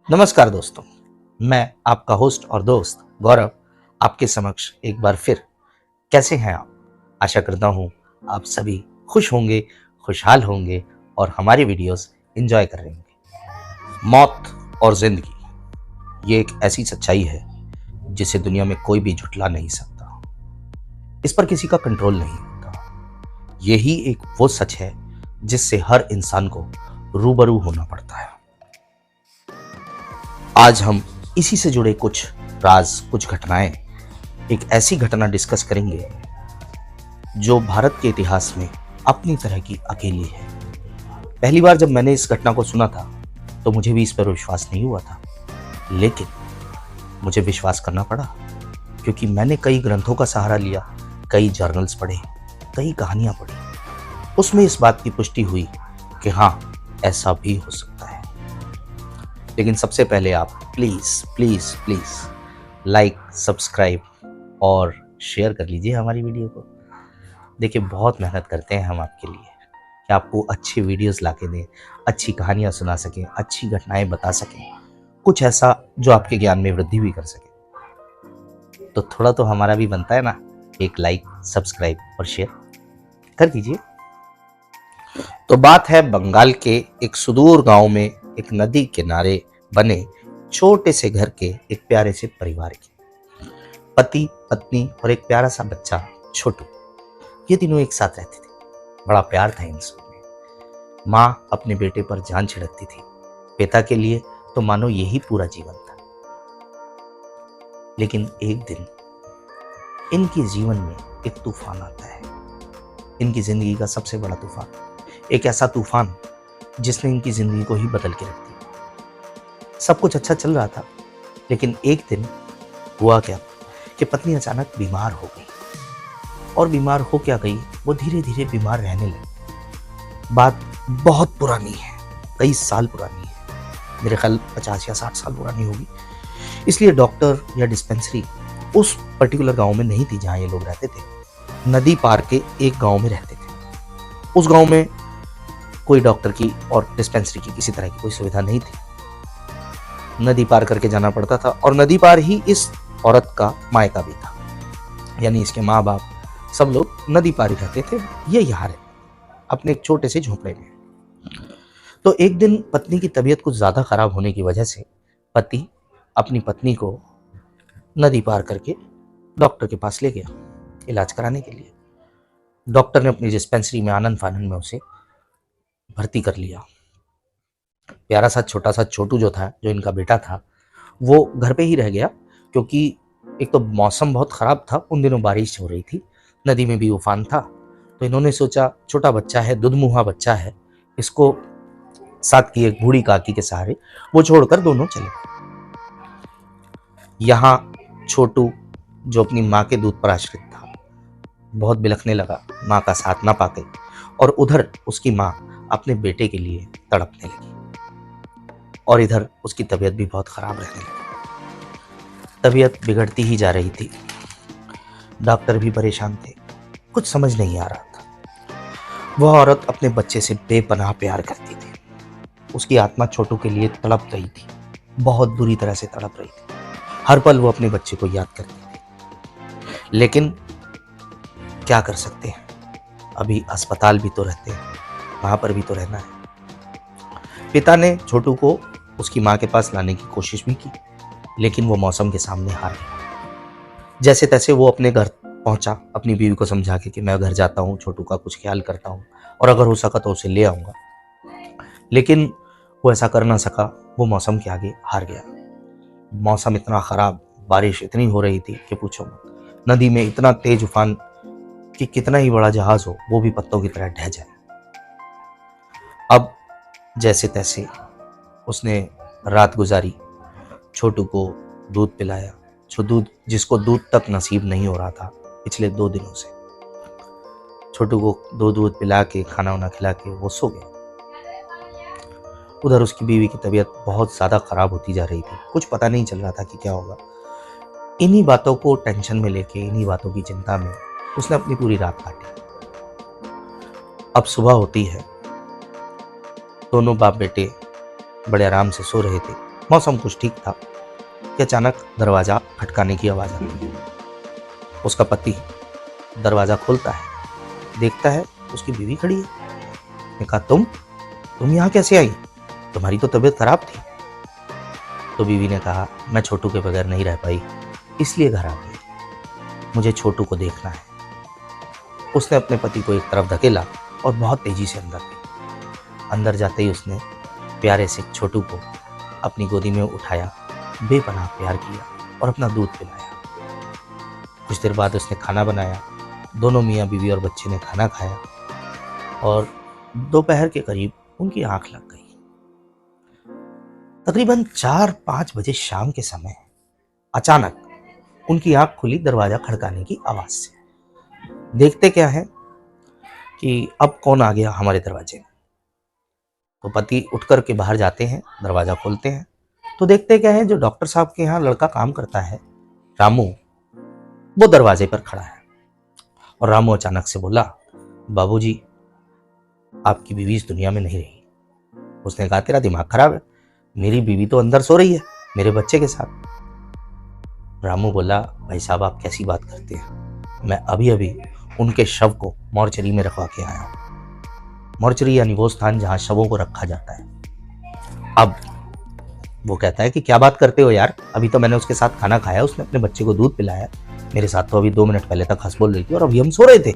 नमस्कार दोस्तों, मैं आपका होस्ट और दोस्त गौरव आपके समक्ष एक बार फिर। कैसे हैं आप? आशा करता हूँ आप सभी खुश होंगे, खुशहाल होंगे और हमारी वीडियोस एंजॉय कर रहे होंगे। मौत और जिंदगी ये एक ऐसी सच्चाई है जिसे दुनिया में कोई भी झुठला नहीं सकता। इस पर किसी का कंट्रोल नहीं होता। यही एक वो सच है जिससे हर इंसान को रूबरू होना पड़ता है। आज हम इसी से जुड़े कुछ राज, कुछ घटनाएं, एक ऐसी घटना डिस्कस करेंगे जो भारत के इतिहास में अपनी तरह की अकेली है। पहली बार जब मैंने इस घटना को सुना था तो मुझे भी इस पर विश्वास नहीं हुआ था, लेकिन मुझे विश्वास करना पड़ा क्योंकि मैंने कई ग्रंथों का सहारा लिया, कई जर्नल्स पढ़े, कई कहानियां पढ़ी। उसमें इस बात की पुष्टि हुई कि हाँ, ऐसा भी हो सकता है। लेकिन सबसे पहले आप please please please like, subscribe और शेयर कर लीजिए हमारी वीडियो को। देखिए, बहुत मेहनत करते हैं हम आपके लिए कि आपको अच्छी वीडियोस ला के दें, अच्छी कहानियाँ सुना सकें, अच्छी घटनाएं बता सकें, कुछ ऐसा जो आपके ज्ञान में वृद्धि भी कर सके। तो थोड़ा तो हमारा भी बनता है ना, एक लाइक, सब्सक्राइब और शेयर कर दीजिए। तो बात है बंगाल के एक सुदूर गांव में एक नदी किनारे बने छोटे से घर के एक प्यारे से परिवार की। पति, पत्नी और एक प्यारा सा बच्चा छोटू, ये तीनों एक साथ रहते थे। बड़ा प्यार था इन सब में। माँ अपने बेटे पर जान छिड़कती थी। पिता के लिए तो मानो यही पूरा जीवन था। लेकिन एक दिन इनके जीवन में एक तूफान आता है, इनकी जिंदगी का सबसे बड़ा तूफान, एक ऐसा तूफान जिसने इनकी जिंदगी को ही बदल के रख दिया। सब कुछ अच्छा चल रहा था, लेकिन एक दिन हुआ क्या कि पत्नी अचानक बीमार हो गई। और बीमार हो क्या गई, वो धीरे धीरे बीमार रहने लगी। बात बहुत पुरानी है, कई साल पुरानी है, मेरे ख्याल 50 या 60 साल पुरानी होगी। इसलिए डॉक्टर या डिस्पेंसरी उस पर्टिकुलर गांव में नहीं थी जहां ये लोग रहते थे। नदी पार के एक गांव में रहते थे। उस गांव में कोई डॉक्टर की और डिस्पेंसरी की किसी तरह की कोई सुविधा नहीं थी। नदी पार करके जाना पड़ता था और नदी पार ही इस औरत का मायका भी था, यानी इसके माँ बाप सब लोग नदी पार ही रहते थे। ये यहाँ रहते अपने एक छोटे से झोंपड़े में। तो एक दिन पत्नी की तबीयत कुछ ज्यादा खराब होने की वजह से पति अपनी पत्नी को नदी पार करके डॉक्टर के पास ले गया इलाज कराने के लिए। डॉक्टर ने अपनी डिस्पेंसरी में आनंद फानंद में उसे भर्ती कर लिया। प्यारा सा छोटा सा छोटू जो था, जो इनका बेटा था, वो घर पे ही रह गया क्योंकि एक तो मौसम बहुत खराब था, उन दिनों बारिश हो रही थी, नदी में भी उफान था। तो इन्होंने सोचा छोटा बच्चा है, दुधमुहा बच्चा है, इसको साथ की एक बूढ़ी काकी के सहारे वो छोड़कर दोनों चले गए। यहाँ छोटू, जो अपनी माँ के दूध पर आश्रित था, बहुत बिलखने लगा माँ का साथ ना पाके, और उधर उसकी माँ अपने बेटे के लिए तड़पने लगी और इधर उसकी तबीयत भी बहुत खराब रहने लगी। तबीयत बिगड़ती ही जा रही थी। डॉक्टर भी परेशान थे, कुछ समझ नहीं आ रहा था। वह औरत अपने बच्चे से बेपनाह प्यार करती थी। उसकी आत्मा छोटू के लिए तड़प रही थी, बहुत बुरी तरह से तड़प रही थी। हर पल वो अपने बच्चे को याद करती थी। लेकिन क्या कर सकते हैं, अभी अस्पताल भी तो रहते हैं, वहां पर भी तो रहना है। पिता ने छोटू को उसकी माँ के पास लाने की कोशिश भी की, लेकिन वो मौसम के सामने हार गया। जैसे तैसे वो अपने घर पहुंचा, अपनी बीवी को समझा के कि मैं घर जाता हूँ, छोटू का कुछ ख्याल करता हूँ और अगर हो सका तो उसे ले आऊँगा। लेकिन वो ऐसा कर ना सका, वो मौसम के आगे हार गया। मौसम इतना खराब, बारिश इतनी हो रही थी कि पूछो मत। नदी में इतना तेज उफान कि कितना ही बड़ा जहाज हो वो भी पत्तों की तरह ढह जाए। अब जैसे तैसे उसने रात गुजारी, छोटू को दूध पिलाया, जिसको दूध तक नसीब नहीं हो रहा था पिछले 2 दिनों से। छोटू को दूध पिला के, खाना वाना खिला के वो सो गया। उधर उसकी बीवी की तबीयत बहुत ज़्यादा खराब होती जा रही थी, कुछ पता नहीं चल रहा था कि क्या होगा। इन्हीं बातों को टेंशन में लेके, इन्हीं बातों की चिंता में उसने अपनी पूरी रात काटी। अब सुबह होती है, दोनों बाप बेटे बड़े आराम से सो रहे थे। मौसम कुछ ठीक था कि अचानक दरवाजा खटकाने की आवाज आती है। उसका पति दरवाजा खोलता है, देखता है उसकी बीवी खड़ी है। उसने कहा, तुम यहाँ कैसे आई? तुम्हारी तो तबीयत खराब थी। तो बीवी ने कहा, मैं छोटू के बगैर नहीं रह पाई, इसलिए घर आ गई। मुझे छोटू को देखना है। उसने अपने पति को एक तरफ धकेला और बहुत तेजी से अंदर गई। अंदर जाते ही उसने प्यारे से छोटू को अपनी गोदी में उठाया, बेपनाह प्यार किया और अपना दूध पिलाया। कुछ देर बाद उसने खाना बनाया। दोनों मियाँ बीवी और बच्चे ने खाना खाया और दोपहर के करीब उनकी आंख लग गई। तकरीबन 4-5 बजे शाम के समय अचानक उनकी आंख खुली दरवाजा खड़काने की आवाज से। देखते क्या है कि अब कौन आ गया हमारे दरवाजे में। तो पति उठकर के बाहर जाते हैं, दरवाजा खोलते हैं तो देखते क्या है, जो डॉक्टर साहब के यहाँ लड़का काम करता है, रामू, वो दरवाजे पर खड़ा है। और रामू अचानक से बोला, बाबूजी, आपकी बीवी इस दुनिया में नहीं रही। उसने कहा, तेरा दिमाग खराब है, मेरी बीवी तो अंदर सो रही है मेरे बच्चे के साथ। रामू बोला, भाई साहब, आप कैसी बात करते हैं? मैं अभी अभी उनके शव को मॉर्चरी में रखवा के आया हूं। मॉर्चरी यानी वो स्थान जहां शवों को रखा जाता है। अब वो कहता है कि क्या बात करते हो यार, अभी तो मैंने उसके साथ खाना खाया, उसने अपने बच्चे को दूध पिलाया, मेरे साथ तो अभी 2 मिनट पहले तक हंस बोल रही थी और अभी हम सो रहे थे।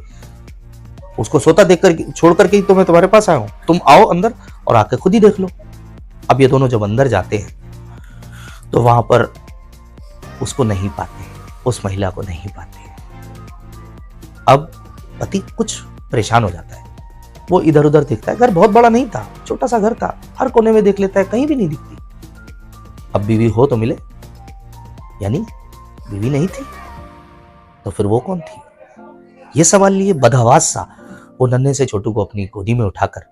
उसको सोता देख कर छोड़ करके ही तो मैं तुम्हारे पास आया हूं। तुम आओ अंदर और आके खुद ही देख लो। अब ये दोनों जब अंदर जाते हैं तो वहां पर उसको नहीं पाते, उस महिला को नहीं पाते। अब पति कुछ परेशान हो जाता है। वो इधर उधर देखता है, घर बहुत बड़ा नहीं था, छोटा सा घर था, हर कोने में देख लेता है, कहीं भी नहीं दिखती। अब बीवी हो तो मिले, यानी बीवी नहीं थी, तो फिर वो कौन थी? ये सवाल लिए बदहवास सा वो नन्हे से छोटू को अपनी गोदी में उठाकर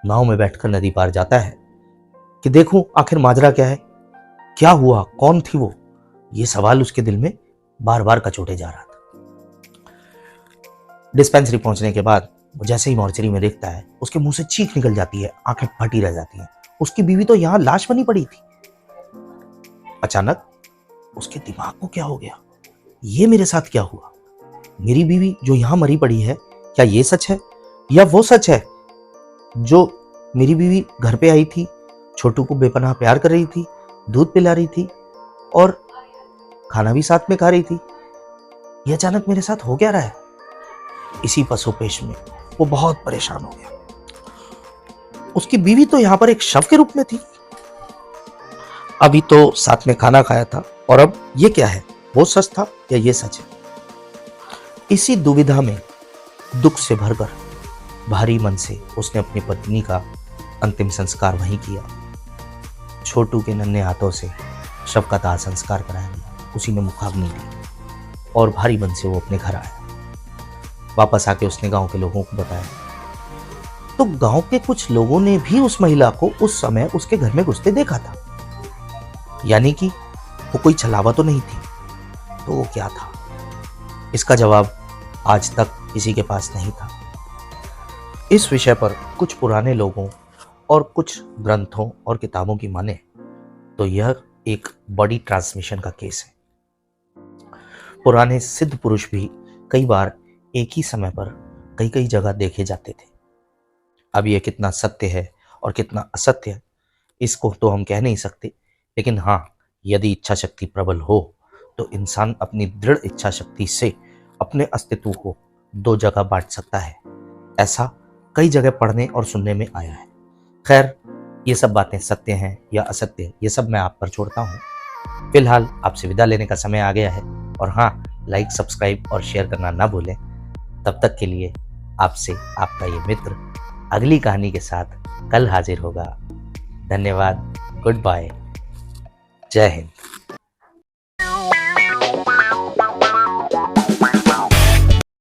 नाव में बैठकर नदी पार जाता है कि देखूं आखिर माजरा क्या है, क्या हुआ, कौन थी वो। ये सवाल उसके दिल में बार बार कचोटे जा रहा था। डिस्पेंसरी पहुंचने के बाद वो जैसे ही मॉर्चरी में देखता है, उसके मुंह से चीख निकल जाती है, आंखें फटी रह जाती हैं। उसकी बीवी तो यहां लाश बनी पड़ी थी। अचानक उसके दिमाग को क्या हो गया, ये मेरे साथ क्या हुआ? मेरी बीवी जो यहां मरी पड़ी है, क्या ये सच है या वो सच है जो मेरी बीवी घर पे आई थी, छोटू को बेपनाह प्यार कर रही थी, दूध पिला रही थी और खाना भी साथ में खा रही थी? ये अचानक मेरे साथ हो क्या रहा है? इसी पसोपेश में वो बहुत परेशान हो गया। उसकी बीवी तो यहां पर एक शव के रूप में थी, अभी तो साथ में खाना खाया था, और अब ये क्या है, वो सच था या ये सच है? इसी दुविधा में दुख से भरकर भारी मन से उसने अपनी पत्नी का अंतिम संस्कार वहीं किया। छोटू के नन्हे हाथों से शव का दाह संस्कार कराया गया, उसी ने मुखाग्नि दी और भारी मन से वो अपने घर आया। वापस आके उसने गांव के लोगों को बताया, तो गांव के कुछ लोगों ने भी उस महिला को उस समय उसके घर में घुसते देखा था। यानी कि वो कोई छलावा तो नहीं थी, तो वो क्या था? इसका जवाब आज तक किसी के पास नहीं था। इस विषय पर कुछ पुराने लोगों और कुछ ग्रंथों और किताबों की माने तो यह एक बॉडी ट्रांसमिशन का केस है। पुराने सिद्ध पुरुष भी कई बार एक ही समय पर कई कई जगह देखे जाते थे। अब यह कितना सत्य है और कितना असत्य है, इसको तो हम कह नहीं सकते, लेकिन हाँ, यदि इच्छा शक्ति प्रबल हो तो इंसान अपनी दृढ़ इच्छा शक्ति से अपने अस्तित्व को 2 जगह बांट सकता है। ऐसा कई जगह पढ़ने और सुनने में आया है। खैर, ये सब बातें सत्य हैं या असत्य, ये सब मैं आप पर छोड़ता हूँ। फिलहाल आपसे विदा लेने का समय आ गया है, और हाँ, लाइक, सब्सक्राइब और शेयर करना ना भूलें। तब तक के लिए आपसे आपका ये मित्र अगली कहानी के साथ कल हाजिर होगा। धन्यवाद, गुड बाय, जय हिंद।